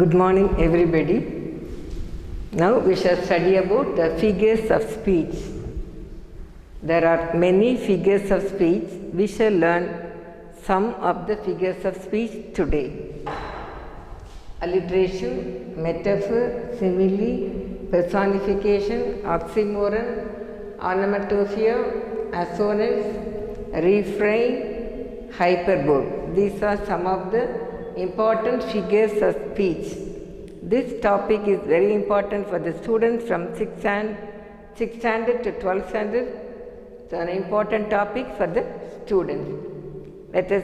Good morning, everybody. Now we shall study about the figures of speech. There are many figures of speech. We shall learn some of the figures of speech today. Alliteration, metaphor, simile, personification, oxymoron, onomatopoeia, assonance, refrain, hyperbole. These are some of the important figures of speech. This topic is very important for the students from 6th standard to 12th standard. It's an important topic for the students. Let us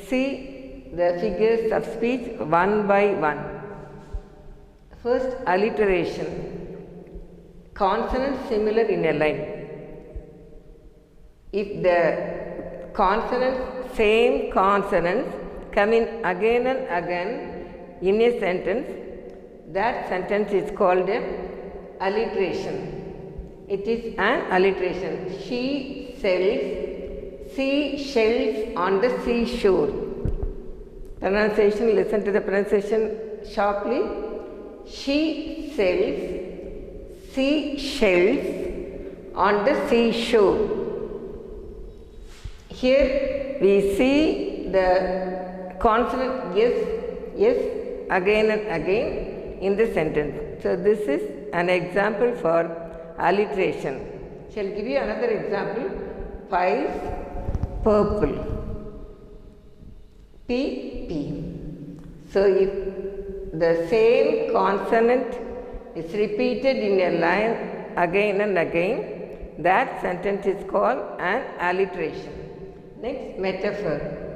see the figures of speech one by one. First, alliteration. Consonants similar in a line. If the consonants, same consonants, come in again and again in a sentence, that sentence is called an alliteration. It is an alliteration. She sells seashells on the seashore. Pronunciation, listen to the pronunciation sharply. She sells seashells on the seashore. Here we see the consonant yes again and again in the sentence. So this is an example for alliteration. Shall give you another example. Pies, purple. P. So if the same consonant is repeated in a line again and again, that sentence is called an alliteration. Next, metaphor.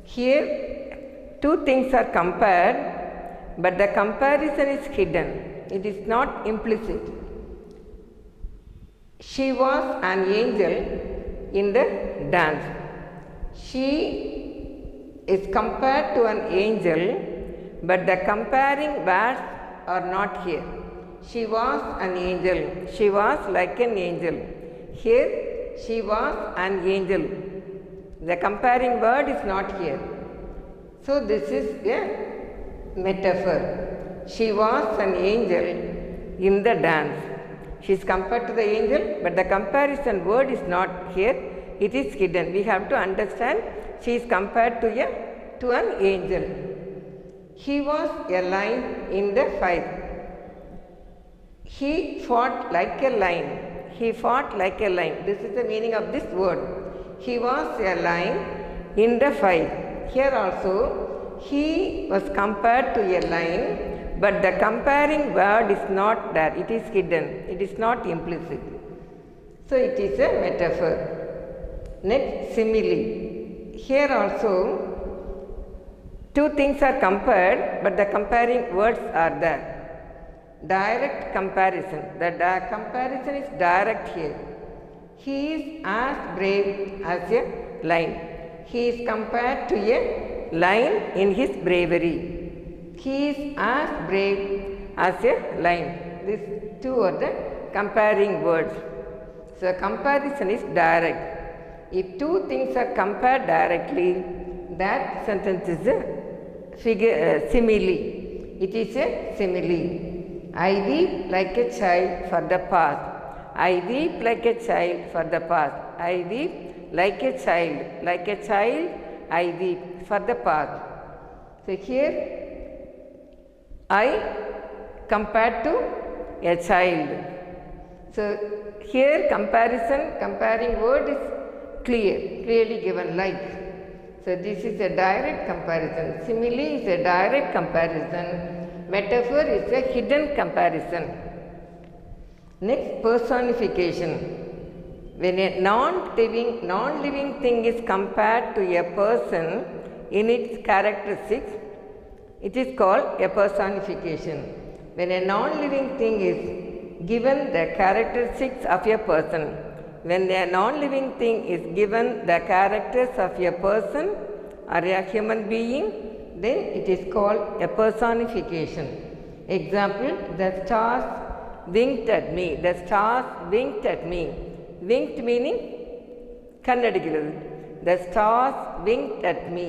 Here, two things are compared, but the comparison is hidden. It is not implicit. She was an angel in the dance. She is compared to an angel, but the comparing words are not here. She was an angel. She was like an angel. Here, she was an angel. The comparing word is not here. So this is a metaphor. She was an angel in the dance. She is compared to the angel, but the comparison word is not here. It is hidden. We have to understand she is compared to an angel. He was a lion in the fight. He fought like a lion. He fought like a lion. This is the meaning of this word. He was a lion in the fight. Here also, he was compared to a lion, but the comparing word is not there. It is hidden. It is not implicit. So, it is a metaphor. Next, simile. Here also, two things are compared, but the comparing words are there. Direct comparison. The comparison is direct here. He is as brave as a lion. He is compared to a lion in his bravery. He is as brave as a lion. These two are the comparing words. So, comparison is direct. If two things are compared directly, that sentence is a simile. It is a simile. I weep like a child for the past. I weep like a child for the past. I weep like a child, I weep for the past. So here, I compared to a child. So here comparing word is clearly given like. So this is a direct comparison. Simile is a direct comparison. Metaphor is a hidden comparison. Next, personification. When a non-living thing is compared to a person in its characteristics, it is called a personification. When a non-living thing is given the characteristics of a person, when a non-living thing is given the characters of a person or a human being, then it is called a personification. Example, the stars winked at me. The stars winked at me. Winked meaning kannadikirathu. The stars winked at me.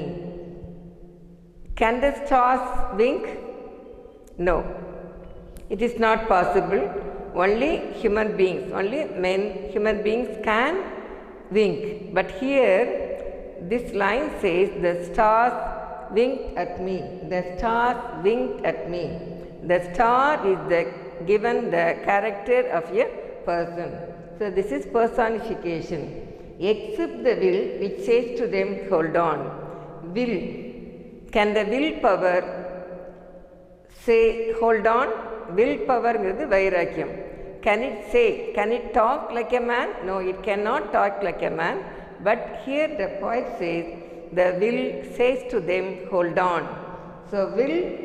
Can the stars wink? No, it is not possible. Only human beings, only human beings can wink. But here, this line says, the stars winked at me. The stars winked at me. The star is given the character of a person. So this is personification. Except the will which says to them, hold on. Will. Can the willpower say, hold on? Willpower is vairakyam. Can it say, can it talk like a man? No, it cannot talk like a man. But here the poet says, the will says to them, hold on. So will,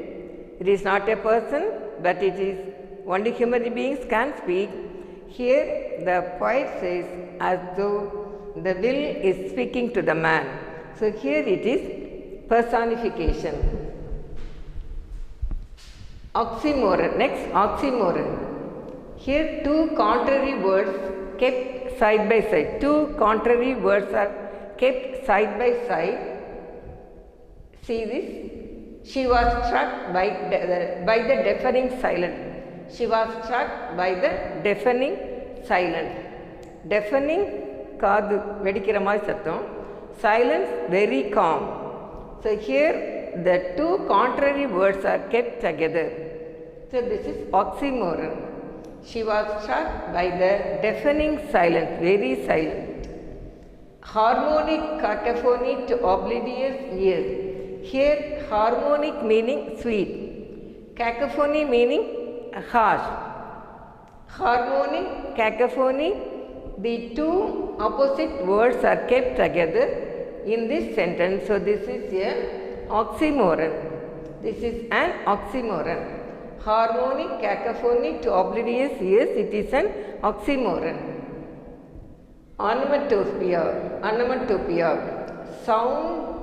it is not a person, but it is only human beings can speak. Here the poet says, as though the will is speaking to the man. So here it is personification. Oxymoron. Next, oxymoron. Here two contrary words kept side by side. Two contrary words are kept side by side. See this? She was struck by the deafening silence. She was struck by the deafening silence. Deafening, kaadu vedikira maari satham. Silence, very calm. So here the two contrary words are kept together. So this is oxymoron. She was struck by the deafening silence, very silent. Harmonic cacophony to oblivious ears. Here harmonic meaning sweet. Cacophony meaning harsh. Harmonic, cacophony, the two opposite words are kept together in this sentence. So this is an oxymoron. This is an oxymoron. Harmonic, cacophony to oblivious ears, it is an oxymoron. Onomatopoeia. Onomatopoeia. Sound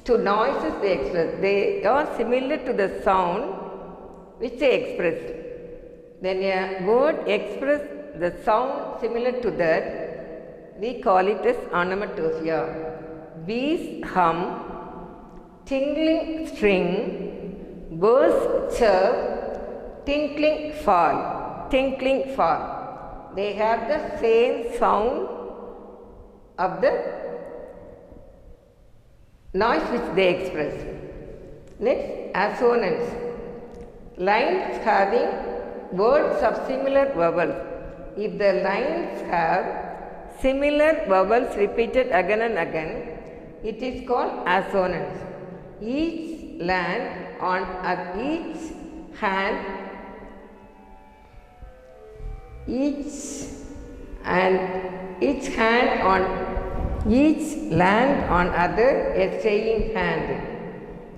to noises they express. They are similar to the sound which they express. When a word express the sound similar to that, we call it as onomatopoeia. Bees hum, tingling string, birds chirp, tinkling fall. Tinkling fall. They have the same sound of the noise which they express. Next, assonance. Lines having words of similar vowels. If the lines have similar vowels repeated again and again, it is called assonance. Each land on each hand, each hand on each land on other a staying hand.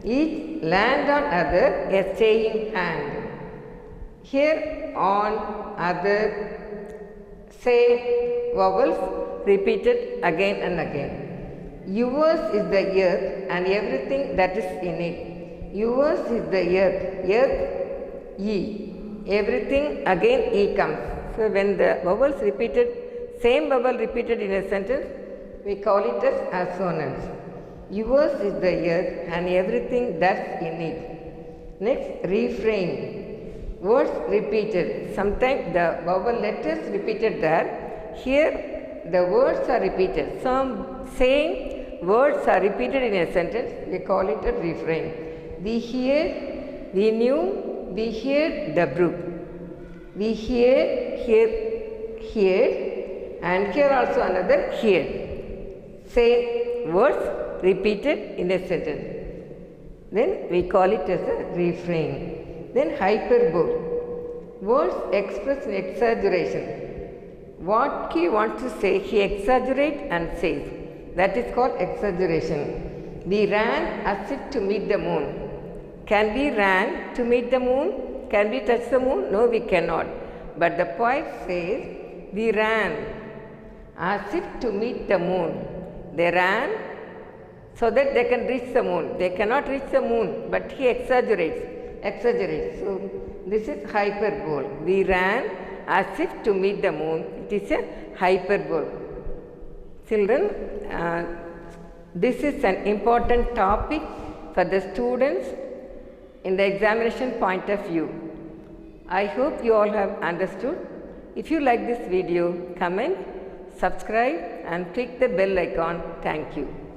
Each land on other a staying hand. Here on other say vowels repeated again and again. Yours is the earth and everything that is in it. Yours is the earth, ye. Everything again e comes. So when the vowels repeated, same vowel repeated in a sentence, we call it as assonance. Yours is the earth and everything that's in it. Next, refrain. Words repeated. Sometimes the vowel letters repeated there. Here the words are repeated. Some same words are repeated in a sentence. We call it a refrain. We hear, we knew, we heard the brook. We hear, and here also another here. Same words repeated in a sentence. Then we call it as a refrain. Then hyperbole. Words express in exaggeration. What he wants to say, he exaggerates and says. That is called exaggeration. We ran as if to meet the moon. Can we run to meet the moon? Can we touch the moon? No, we cannot. But the poet says, we ran as if to meet the moon. They ran so that they can reach the moon. They cannot reach the moon, but he exaggerates. So this is hyperbole. We ran as if to meet the moon. It is a hyperbole. Children, this is an important topic for the students in the examination point of view. I hope you all have understood. If you like this video, comment, subscribe and click the bell icon. Thank you.